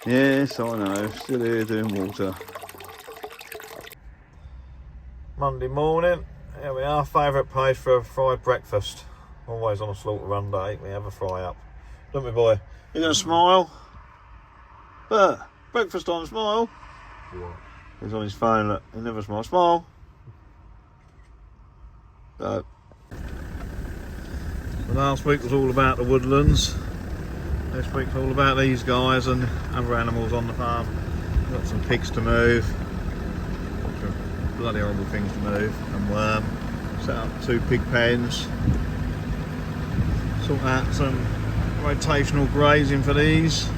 Yes, I know, still here doing water. Monday morning, here we are, favourite place for a fried breakfast. Always on a slaughter run day, we have a fry up. Don't we, boy? You gonna smile? Bert, breakfast on, smile. What? He's on his phone, look, he never smiles. Smile. So, last week was all about the woodlands. This week's all about these guys and other animals on the farm. We've got some pigs to move. Some bloody horrible things to move. And worm. Set up 2 pig pens. Sort out some rotational grazing for these.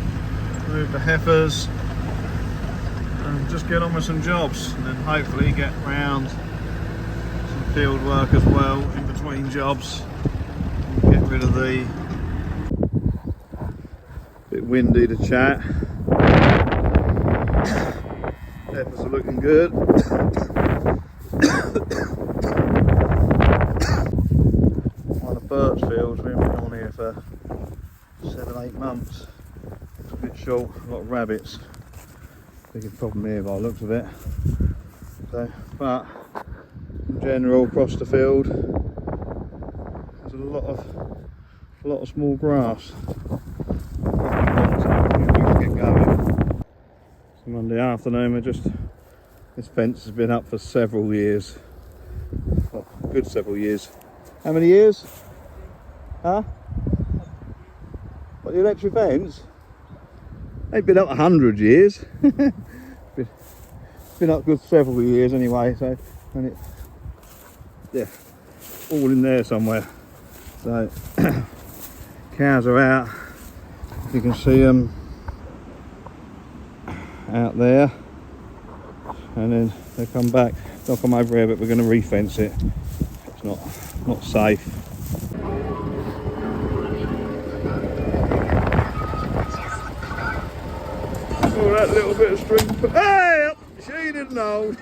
Move the heifers. And just get on with some jobs. And then hopefully get round some field work as well in between jobs. Get rid of the bit windy to chat. Heifers are looking good. One of Bert's fields, we've been on here for 7-8 months. It's a bit short, a lot of rabbits. Biggest problem here by the looks of it. So, but in general across the field there's a lot of small grass. Monday afternoon, this fence has been up for several years. Well, a good several years. How many years? Huh? What, the electric fence? They've been up 100 years. been up good several years anyway, so, and it, yeah, all in there somewhere. So, cows are out. You can see them out there, and then they come back. They'll come over here, but we're going to re-fence it. It's not safe. Oh, that little bit of string. Hey, she didn't know.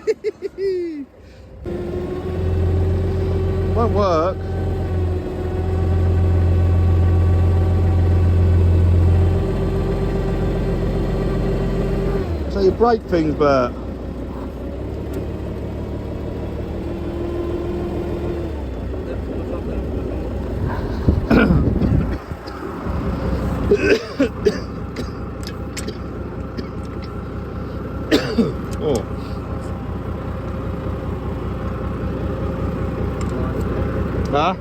Won't work. So you break things, Bert. Oh. Huh?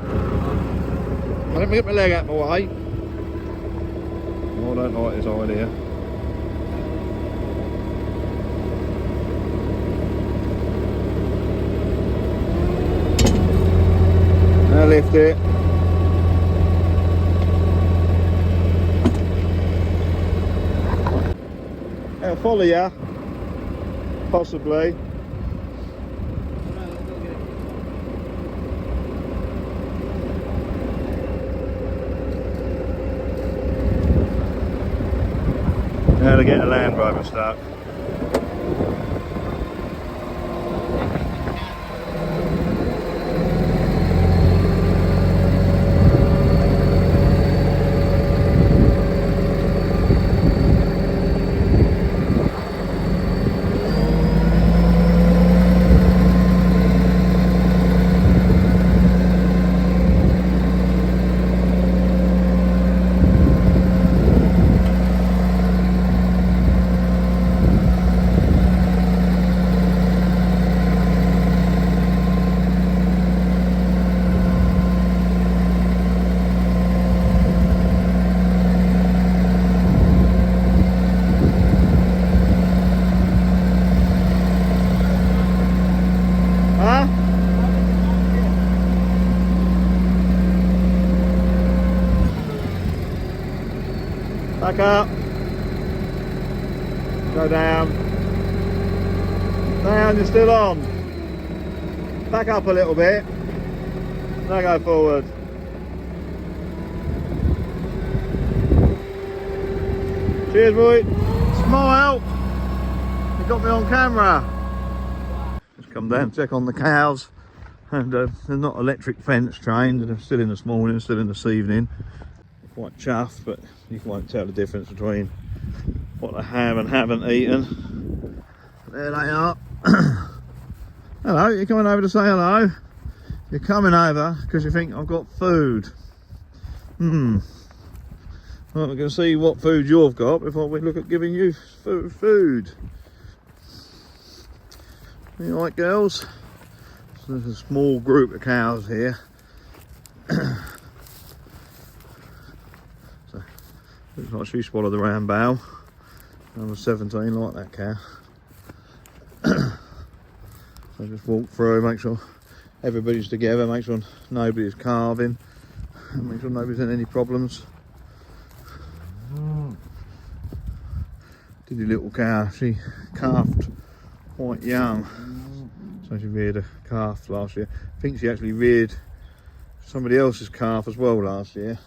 Let me get my leg out my way. Oh, I don't like this idea. Now lift it. I'll follow you. Possibly. Now to get a Land Rover stuck. Back up. Go down. Down, you're still on. Back up a little bit. Now go forward. Cheers, boy. Smile. You got me on camera. Just come down, check on the cows. And they're not electric fence trained. They're still in this morning, still in this evening. Quite chuffed, but you won't tell the difference between what they have and haven't eaten. There they are. Hello, you're coming over to say hello? You're coming over because you think I've got food. Well, we're going to see what food you've got before we look at giving you food. You all right, girls? So there's a small group of cows here. So, looks like she swallowed the round bow. Number 17, like that cow. So just walk through, make sure everybody's together, make sure nobody's carving, and make sure nobody's had any problems. Diddy little cow, she calved quite young, so she reared a calf last year. I think she actually reared somebody else's calf as well last year,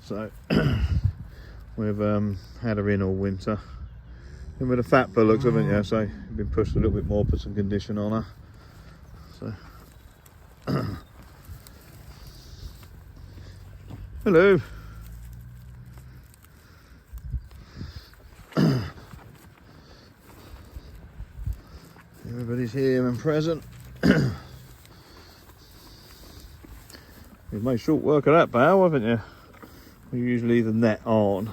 so we've had her in all winter. And with the fat bullocks, haven't you? So you've been pushed a little bit more, put some condition on her. So hello. Everybody's here and present. You've made short work of that bow, haven't you? We usually leave the net on.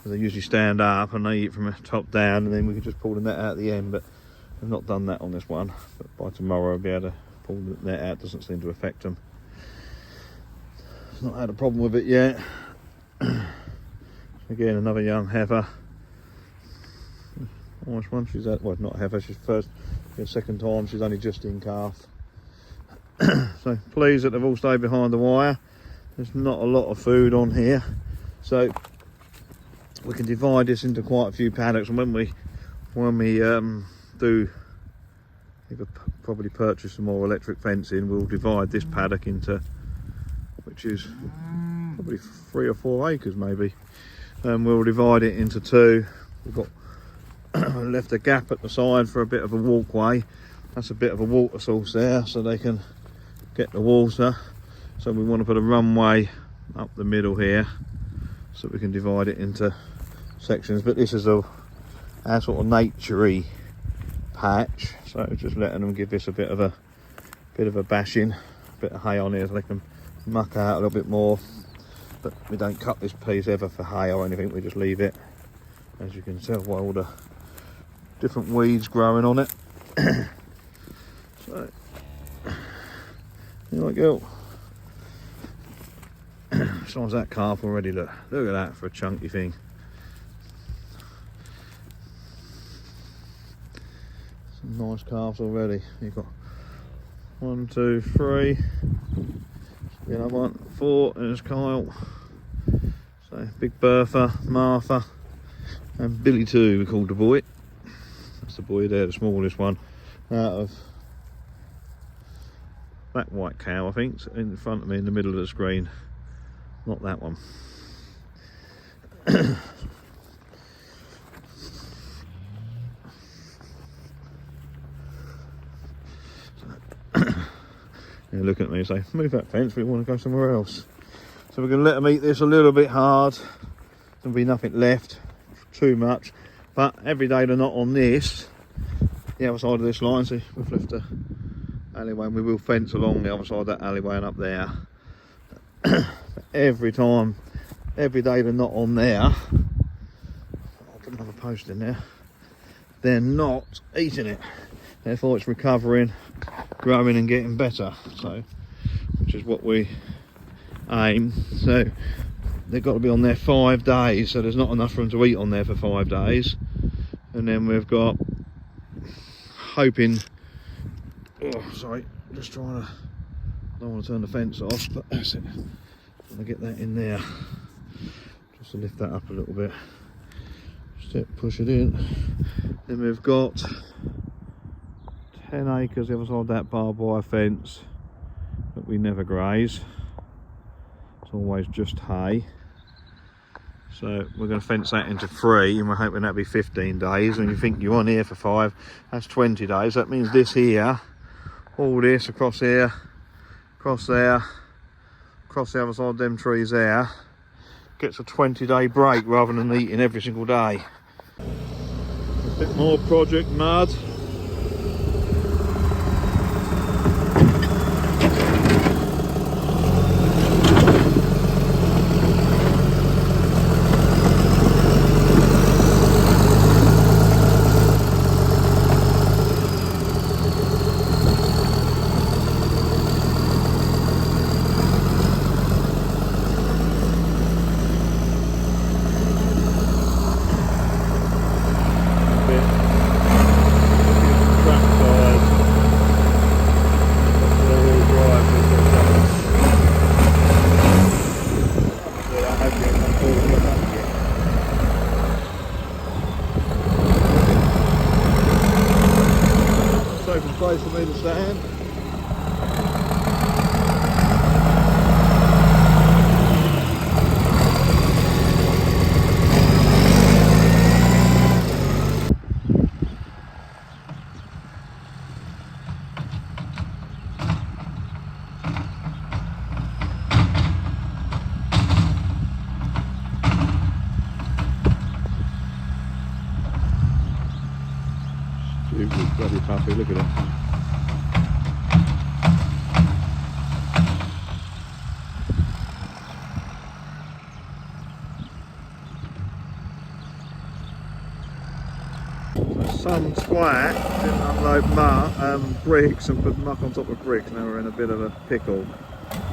They usually stand up and they eat from the top down, and then we can just pull the net out at the end, but we've not done that on this one. But by tomorrow I'll be able to pull the net out. Doesn't seem to affect them. Not had a problem with it yet. Again, another young heifer. Nice one. She's at, well, not heifer, she's second time, she's only just in calf. So pleased that they've all stayed behind the wire. There's not a lot of food on here, so we can divide this into quite a few paddocks, and when we do either probably purchase some more electric fencing, we'll divide this paddock into, which is probably 3 or 4 acres maybe, and we'll divide it into 2. We've got left a gap at the side for a bit of a walkway. That's a bit of a water source there, so they can get the water. So we want to put a runway up the middle here, so we can divide it into sections. But this is our sort of naturey patch, so just letting them give this a bit of a bashing, a bit of hay on here so they can muck out a little bit more. But we don't cut this piece ever for hay or anything, we just leave it, as you can tell, by all the different weeds growing on it. So here we go. Size that calf already, look at that for a chunky thing. Some nice calves already. You've got 1, 2, 3. Another 1, 4. There's Kyle. So Big Bertha, Martha, and Billy too, we called the boy. That's the boy there, the smallest one out of that white cow, I think, in front of me in the middle of the screen. Not that one. Yeah, looking at me and say, move that fence, we want to go somewhere else. So we're going to let them eat this a little bit hard. There'll be nothing left, too much. But every day they're not on this, the other side of this line, see, we've left a alleyway, and we will fence along the other side of that alleyway and up there. Every day they're not on there, I'll put another post in there, they're not eating it, therefore it's recovering, growing and getting better, so which is what we aim. So they've got to be on there 5 days, so there's not enough for them to eat on there for 5 days. And then we've got hoping, oh sorry, just trying to, don't want to turn the fence off, but that's it. I'm going to get that in there, just to lift that up a little bit. Just push it in. Then we've got 10 acres the other side of that barbed wire fence that we never graze. It's always just hay. So we're going to fence that into 3, and we're hoping that'll be 15 days. And you think you're on here for 5, that's 20 days. That means this here, all this across here, across there, across the other side of them trees there, gets a 20-day break rather than eating every single day. Bit more project mud. Open place for me to stand. Stupid bloody puppy, look at it. Some twat didn't unload bricks and put muck on top of bricks. Now we're in a bit of a pickle.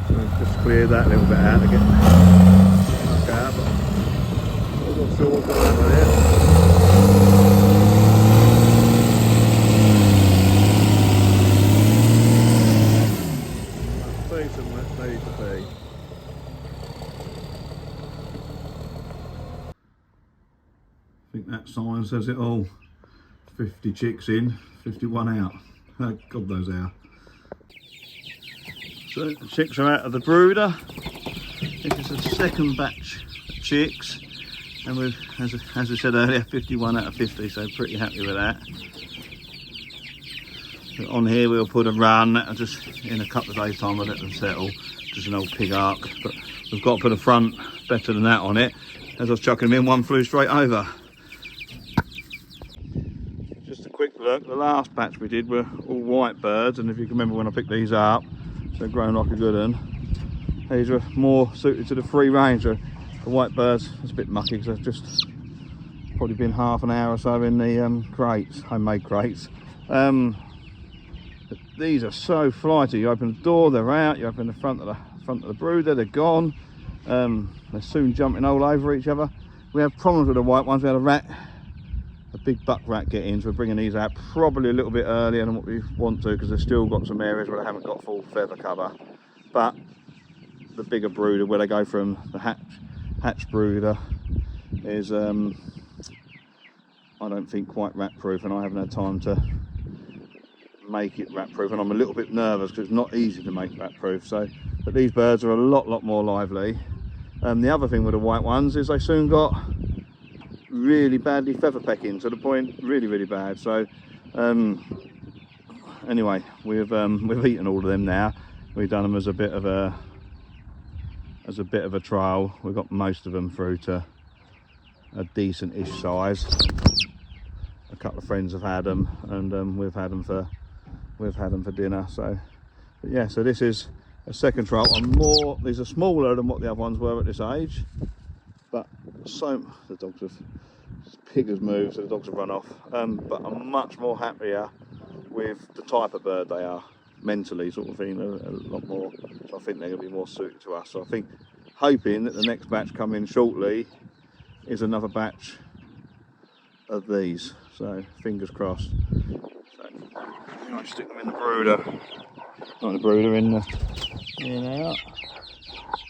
So we've just cleared that little bit out to get muck out, but I'm not sure what's going on with it. Decent that needs to be. I think that sign says it all. 50 chicks in, 51 out. Oh, God knows how. So the chicks are out of the brooder. This is the second batch of chicks, and we've, as we said earlier, 51 out of 50, so pretty happy with that. But on here we'll put a run, that'll just, in a couple of days time we'll let them settle, just an old pig arc, but we've got to put a front better than that on it. As I was chucking them in, one flew straight over. Quick look, the last batch we did were all white birds, and if you can remember when I picked these up, they're grown like a good one. These are more suited to the free range. The white birds, it's a bit mucky because they've just probably been half an hour or so in the crates, homemade crates. But these are so flighty. You open the door, they're out. You open the front of the brooder, they're gone. They're soon jumping all over each other. We have problems with the white ones. We had a big buck rat get in, so we're bringing these out probably a little bit earlier than what we want to, because they've still got some areas where they haven't got full feather cover. But the bigger brooder, where they go from the hatch brooder, is I don't think quite rat proof, and I haven't had time to make it rat proof, and I'm a little bit nervous because it's not easy to make rat proof. So, but these birds are a lot more lively. The other thing with the white ones is they soon got really badly feather pecking, to the point really bad. So anyway, we've eaten all of them now. We've done them as a bit of a trial. We've got most of them through to a decent-ish size. A couple of friends have had them, and we've had them for dinner. So but yeah, so this is a second trial. These are smaller than what the other ones were at this age, but the dogs have, pig has moved, so the dogs have run off. But I'm much more happier with the type of bird they are, mentally sort of thing, a lot more. So I think they're going to be more suited to us. So I think, hoping that the next batch coming shortly is another batch of these. So fingers crossed. So I stick them in the brooder, not in the brooder, in and out.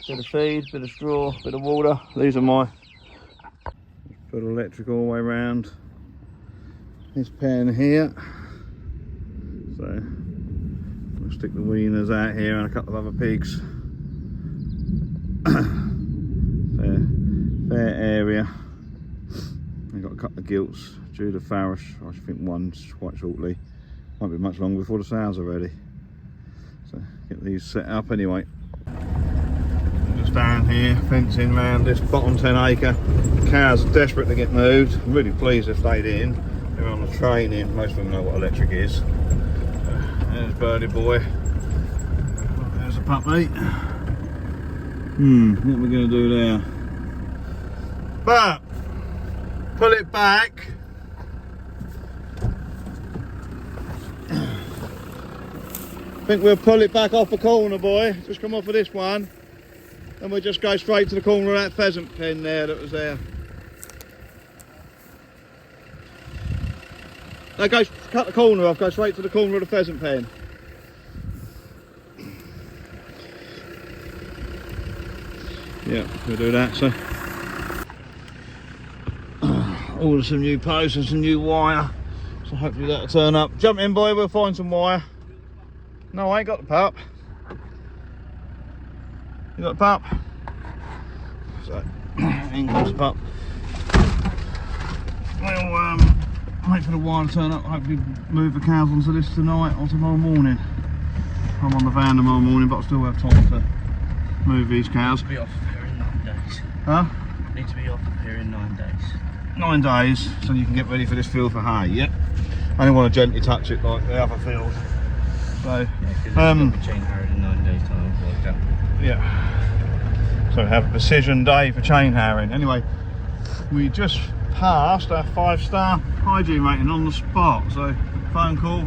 Bit of feed, bit of straw, bit of water. These are my, put electric all the way around this pen here. So we'll stick the weaners out here and a couple of other pigs. fair area. I've got a couple of gilts due to Farish. I think one's quite shortly. Won't be much longer before the sows are ready. So get these set up anyway. Just down here, fencing around this bottom 10 acre. The cows are desperate to get moved. I'm really pleased they stayed in. They're on the training. Most of them know what electric is. There's Birdie Boy. There's a puppy. What are we going to do there? But pull it back. I think we'll pull it back off the corner, boy. Just come off of this one. And we'll just go straight to the corner of that pheasant pen there that was there. No, go cut the corner off, go straight to the corner of the pheasant pen. Yeah, we'll do that, so. Order some new posts and some new wire. So hopefully that'll turn up. Jump in, boy, we'll find some wire. No, I ain't got the pup. You got the pup? So, in comes the pup. We'll wait for the wire to turn up. Hopefully move the cows onto this tonight or tomorrow morning. I'm on the van tomorrow morning, but I still have time to move these cows. Need to be off here in 9 days. Huh? Need to be off here in 9 days. 9 days, so you can get ready for this field for hay, yeah? I don't want to gently touch it like the other field. So, yeah, because it's chain harrowed in 9 days time, like that. Yeah. So we have a precision day for chain harrowing. Anyway, we just passed our 5-star hygiene rating on the spot. So, phone call,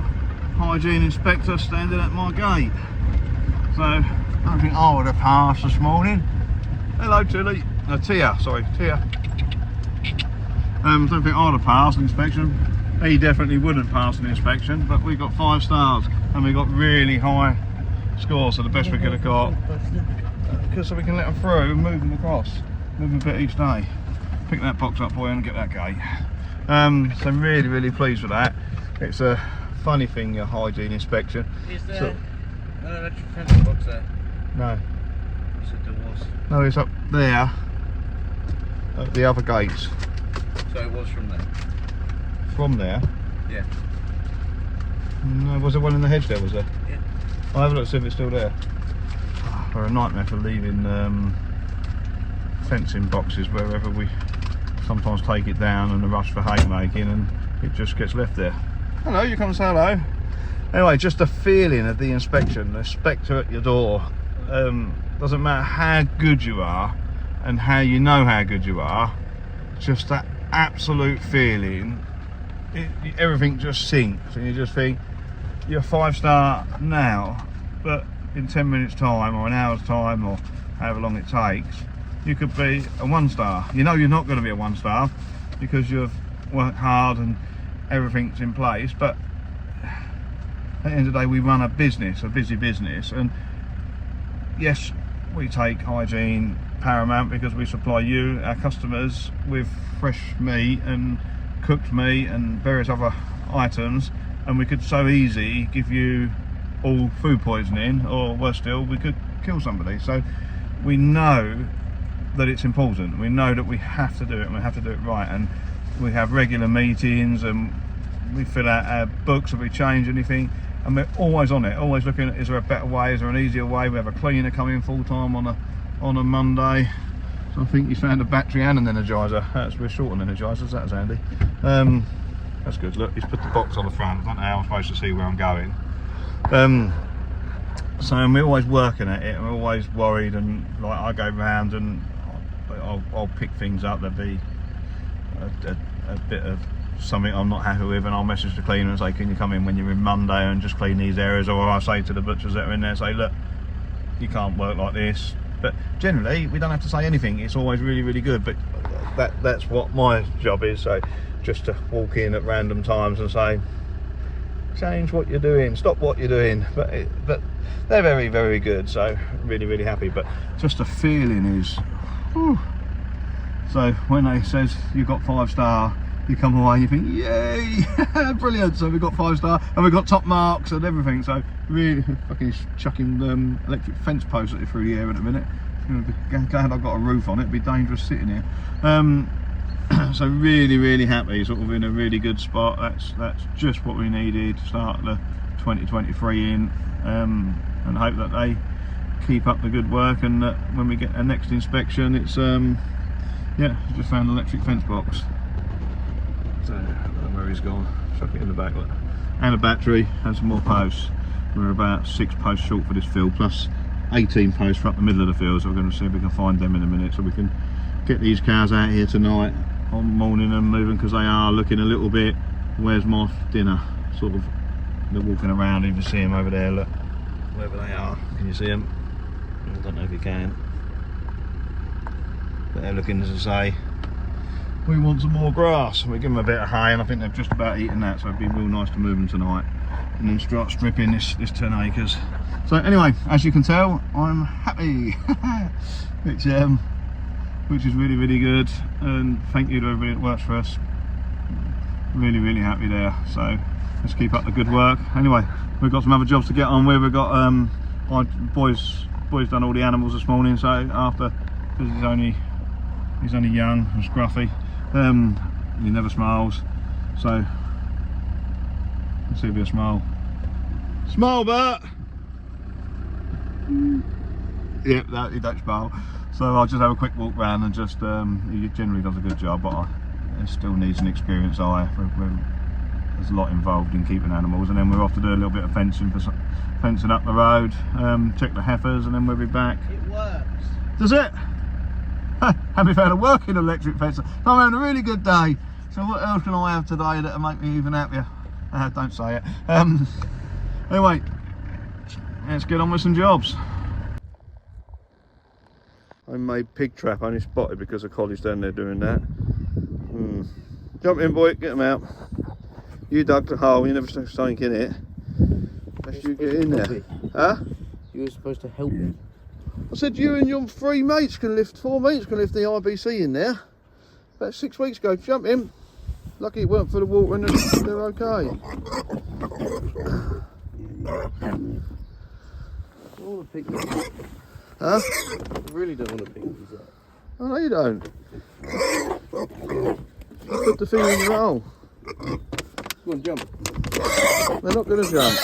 hygiene inspector standing at my gate. So, I don't think I would have passed this morning. Hello, Tilly. No, Tia, sorry, Tia. Don't think I'd have passed an inspection. He definitely wouldn't pass an inspection, but we got 5 stars and we got really high scores, so the best we could have got. Because so we can let them through and move them across, move them a bit each day. Pick that box up, boy, and get that gate. So I'm really, really pleased with that. It's a funny thing, your hygiene inspection. Is there So, an electric fence box there? no. You said there was. No, it's up there at the other gates. So it was from there? From there? Yeah. No, was there one in the hedge there, was there? Yeah. I'll have a look to see if it's still there. We're a nightmare for leaving fencing boxes wherever we sometimes take it down in a rush for hay making and it just gets left there. Hello, you come and say hello. Anyway, just the feeling of the inspection, the inspector at your door. Doesn't matter how good you are and how you know how good you are, just that absolute feeling, everything just sinks and you just think you're 5-star now, but in 10 minutes time or an hour's time or however long it takes, you could be a 1-star. You know you're not going to be a 1-star because you've worked hard and everything's in place, but at the end of the day we run a business, a busy business, and yes, we take hygiene paramount because we supply you, our customers, with fresh meat and cooked meat and various other items, and we could so easy give you all food poisoning, or worse still, we could kill somebody. So we know that it's important, we know that we have to do it and we have to do it right, and we have regular meetings and we fill out our books if we change anything, and we're always on it, always looking at, is there a better way, is there an easier way? We have a cleaner come in full time on a Monday. So I think he's found a battery and an energiser. We're short on energisers, that's handy. That's good. Look, he's put the box on the front. I don't know how I'm supposed to see where I'm going. So we're always working at it, and we're always worried, and like I go round and I'll pick things up. There'll be a bit of something I'm not happy with, and I'll message the cleaner and say, can you come in when you're in Monday and just clean these areas? Or I say to the butchers that are in there, say, look, you can't work like this. But generally we don't have to say anything, it's always really, really good. But that's what my job is, so just to walk in at random times and say, change what you're doing, stop what you're doing. But they're very, very good, so really, really happy. But just the feeling is, whew. So when they says you got 5-star, you come away and you think, yay, brilliant. So we've got 5-star and we've got top marks and everything. So really fucking chucking electric fence posts through the air in a minute. Glad I've got a roof on it, it'd be dangerous sitting here. So really, really happy, sort of in a really good spot. That's just what we needed to start the 2023 in, and hope that they keep up the good work, and that when we get our next inspection, it's yeah, just found an electric fence box. So, I don't know where he's gone. Chuck it in the back. Look. And a battery and some more posts. We're about 6 posts short for this field, plus 18 posts for up the middle of the field, so we're going to see if we can find them in a minute, so we can get these cows out here tonight on morning and moving, because they are looking a little bit, where's my dinner, sort of. They're walking around. You can see them over there, look, wherever they are. Can you see them? I don't know if you can, but they're looking, as I say, we want some more grass. We give them a bit of hay, and I think they've just about eaten that, so it'd be real nice to move them tonight and then start stripping this 10 acres. So anyway, as you can tell, I'm happy, which is really, really good, and thank you to everybody that works for us. Really, really happy there. So let's keep up the good work. Anyway, we've got some other jobs to get on with. We've got my boys done all the animals this morning, so after, because he's only young and scruffy, he never smiles, so let's see if he'll smile. Smile, Bert! Yeah, no, he don't smile. So I'll just have a quick walk round and just, he generally does a good job, but he still needs an experienced eye. There's a lot involved in keeping animals, and then we're off to do a little bit of fencing up the road, check the heifers, and then we'll be back. It works. Does it? And we've had a working electric fence. I'm having a really good day. So what else can I have today that'll make me even happier? Don't say it. Anyway, let's get on with some jobs. Homemade pig trap, only spotted because the collie's down there doing that. Jump in, boy, get them out. You dug the hole, you never stuck something in it. Unless you get in there. Huh? You were supposed to help me. I said you and your 4 mates can lift the IBC in there. About 6 weeks ago, jump in. Lucky it weren't for the water and they're okay. I want to pick these up. Huh? I really don't want to pick these up. Oh, no, you don't. Put the thing in the hole. Go on, jump. They're not going to jump.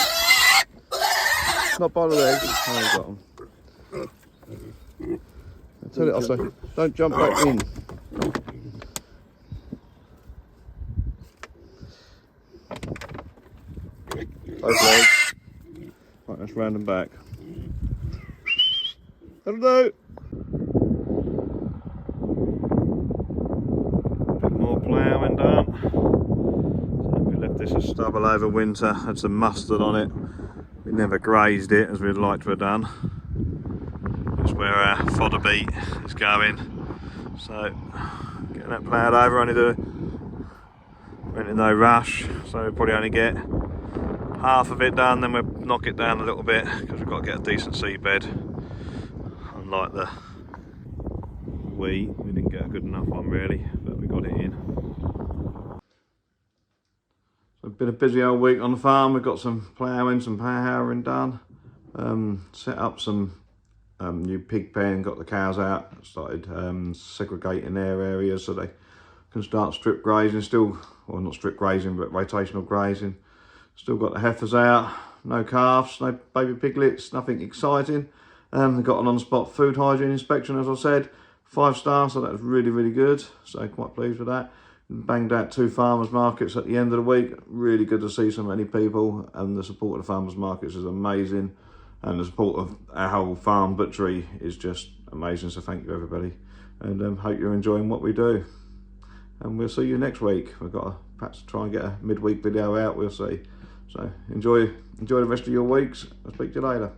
Not by the legs. Oh, you got them. I tell it, I'll say, don't jump back in. Both legs. Right, let's round them back. That'll do. Bit more ploughing done. So we left this as stubble over winter, had some mustard on it. We never grazed it as we'd like to have done. That's where our fodder beet is going. So getting that ploughed over, went in no rush, so we'll probably only get half of it done, then we'll knock it down a little bit because we've got to get a decent seedbed. Unlike the wheat, we didn't get a good enough one really, but we got it in. So it's been a busy old week on the farm. We've got some ploughing, some harrowing done, set up some new pig pen, got the cows out, started segregating their areas so they can start strip grazing still, or not strip grazing but rotational grazing. Still got the heifers out, no calves, no baby piglets, nothing exciting. They got an on-spot food hygiene inspection, as I said, 5 stars, so that was really, really good. So quite pleased with that. Banged out 2 farmers markets at the end of the week. Really good to see so many people, and the support of the farmers markets is amazing. And the support of our whole farm butchery is just amazing. So thank you everybody, and hope you're enjoying what we do. And we'll see you next week. We've got to perhaps try and get a midweek video out. We'll see. So enjoy the rest of your weeks. I'll speak to you later.